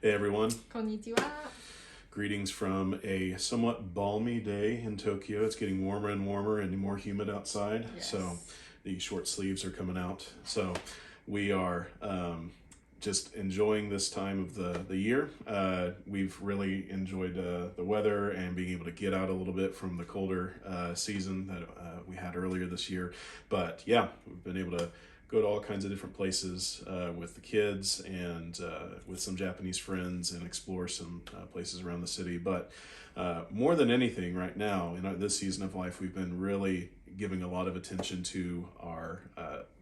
Hey everyone, Konnichiwa. greetings from a somewhat balmy day in Tokyo. It's getting warmer and warmer and more humid outside, so Yes. the short sleeves are coming out. So we are just enjoying this time of the year. We've really enjoyed the weather and being able to get out a little bit from the colder season that we had earlier this year. But yeah, we've been able to go to all kinds of different places with the kids and with some Japanese friends and explore some places around the city. But more than anything, right now, in this season of life, we've been really giving a lot of attention to our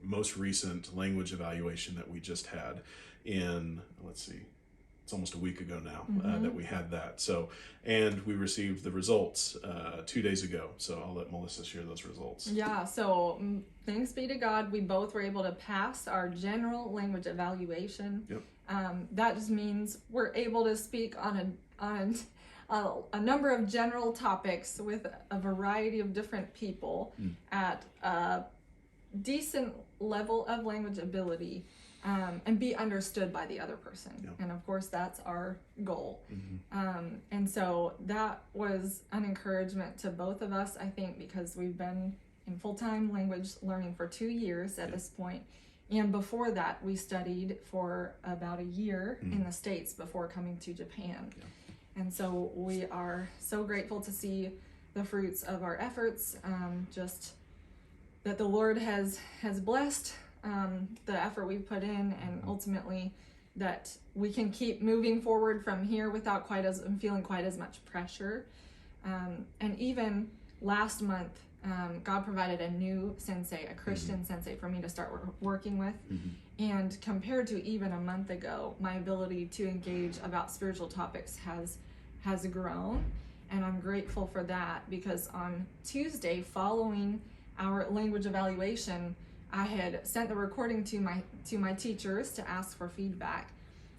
most recent language evaluation that we just had in, let's see, it's almost a week ago now that we had that. So, and we received the results 2 days ago. So I'll let Melissa share those results. Yeah, so thanks be to God, we both were able to pass our general language evaluation. Yep. That just means we're able to speak on a number of general topics with a variety of different people at a decent level of language ability. And be understood by the other person. Yeah. And of course, that's our goal. Mm-hmm. And so that was an encouragement to both of us, I think, because we've been in full-time language learning for 2 years at this point. And before that, we studied for about a year in the States before coming to Japan. Yeah. And so we are so grateful to see the fruits of our efforts, just that the Lord has blessed the effort we've put in, and ultimately that we can keep moving forward from here without feeling quite as much pressure. And even last month, God provided a new sensei, a Christian sensei, for me to start working with. And compared to even a month ago, my ability to engage about spiritual topics has grown, and I'm grateful for that, because on Tuesday following our language evaluation, I had sent the recording to my teachers to ask for feedback,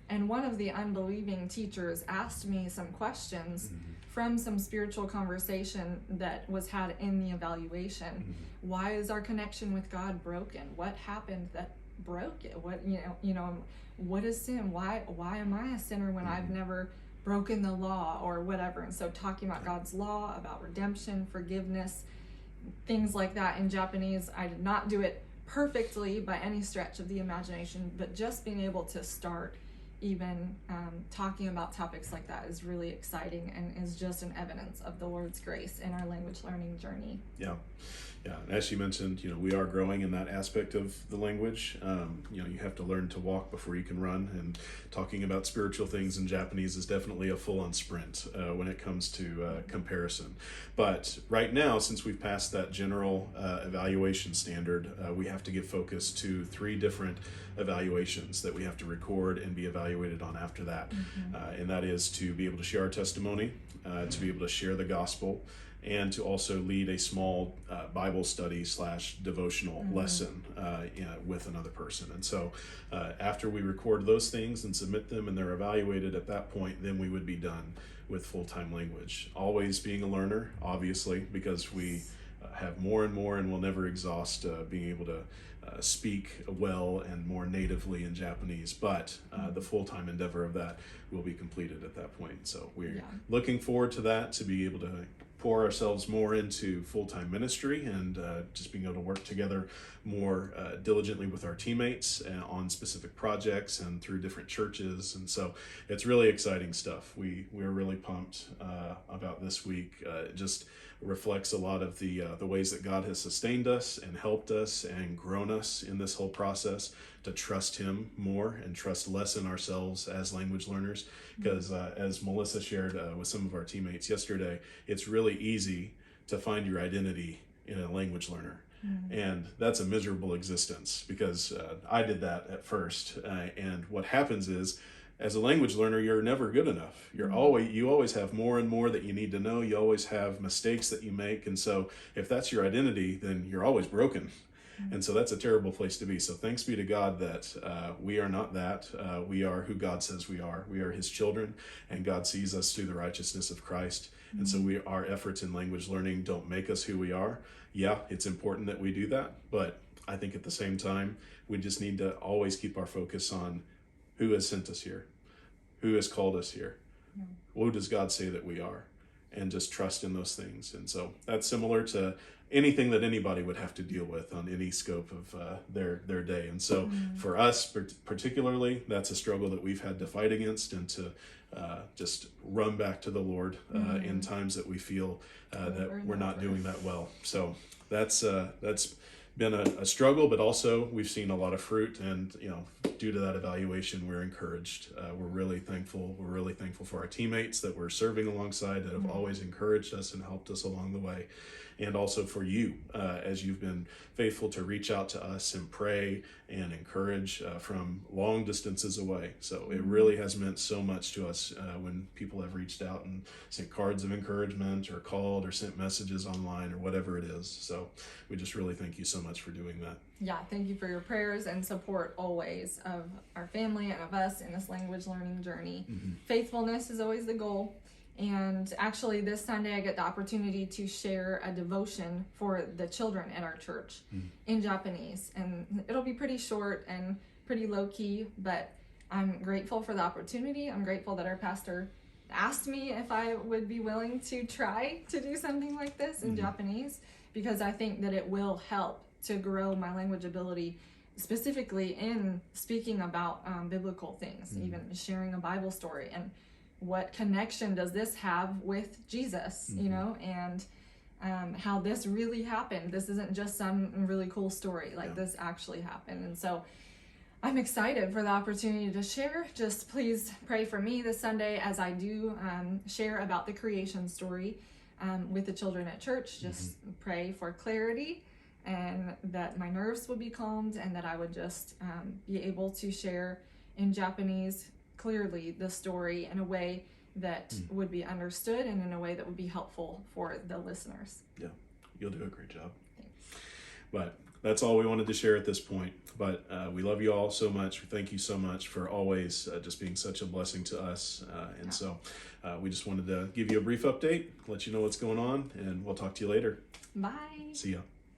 and one of the unbelieving teachers asked me some questions from some spiritual conversation that was had in the evaluation. Why is our connection with God broken? What happened that broke it? What what is sin? Why am I a sinner when I've never broken the law or whatever? And so talking about God's law, about redemption, forgiveness, things like that in Japanese. I did not do it perfectly by any stretch of the imagination, but just being able to start even talking about topics like that is really exciting, and is just an evidence of the Lord's grace in our language learning journey. Yeah. And as you mentioned, we are growing in that aspect of the language. You have to learn to walk before you can run, and talking about spiritual things in Japanese is definitely a full-on sprint when it comes to comparison. But right now, since we've passed that general evaluation standard, we have to give focus to 3 different evaluations that we have to record and be evaluated on after that. And that is to be able to share our testimony, to be able to share the gospel, and to also lead a small Bible study / devotional lesson with another person. And so after we record those things and submit them and they're evaluated at that point, then we would be done with full-time language. Always being a learner, obviously, because we have more and more and will never exhaust being able to speak well and more natively in Japanese, but the full-time endeavor of that will be completed at that point. So we're looking forward to that, to be able to pour ourselves more into full-time ministry and just being able to work together more diligently with our teammates on specific projects and through different churches. And so it's really exciting stuff. We're really pumped about this week. It just reflects a lot of the ways that God has sustained us and helped us and grown us in this whole process to trust Him more and trust less in ourselves as language learners. Because as Melissa shared with some of our teammates yesterday, it's really easy to find your identity in a language learner. And that's a miserable existence, because I did that at first. And what happens is, as a language learner, you're never good enough. You always have more and more that you need to know. You always have mistakes that you make. And so if that's your identity, then you're always broken. And so that's a terrible place to be. So thanks be to God that we are not that. We are who God says we are. We are His children, and God sees us through the righteousness of Christ. And so our efforts in language learning don't make us who we are. Yeah, it's important that we do that, but I think at the same time, we just need to always keep our focus on who has sent us here. Who has called us here? Yeah. Who does God say that we are? And just trust in those things. And so that's similar to anything that anybody would have to deal with on any scope of their day. And so for us particularly, that's a struggle that we've had to fight against, and to just run back to the Lord in times that we feel that we're not doing that well. So that's been a struggle, but also we've seen a lot of fruit, and due to that evaluation, we're encouraged. We're really thankful. We're really thankful for our teammates that we're serving alongside, that have always encouraged us and helped us along the way. And also for you, as you've been faithful to reach out to us and pray and encourage from long distances away. So it really has meant so much to us when people have reached out and sent cards of encouragement, or called, or sent messages online, or whatever it is. So we just really thank you so much for doing that. Yeah, thank you for your prayers and support always of our family and of us in this language learning journey. Faithfulness is always the goal. And actually this Sunday I get the opportunity to share a devotion for the children at our church in Japanese. And it'll be pretty short and pretty low key, but I'm grateful for the opportunity. I'm grateful that our pastor asked me if I would be willing to try to do something like this in Japanese, because I think that it will help to grow my language ability, specifically in speaking about biblical things, even sharing a Bible story, and what connection does this have with Jesus, and how this really happened. This isn't just some really cool story, this actually happened. And so I'm excited for the opportunity to share. Just please pray for me this Sunday as I do share about the creation story with the children at church. Just pray for clarity, and that my nerves would be calmed, and that I would just be able to share in Japanese clearly the story in a way that would be understood, and in a way that would be helpful for the listeners. Yeah, you'll do a great job. Thanks. But that's all we wanted to share at this point. But we love you all so much. Thank you so much for always just being such a blessing to us. So we just wanted to give you a brief update, let you know what's going on, and we'll talk to you later. Bye. See ya.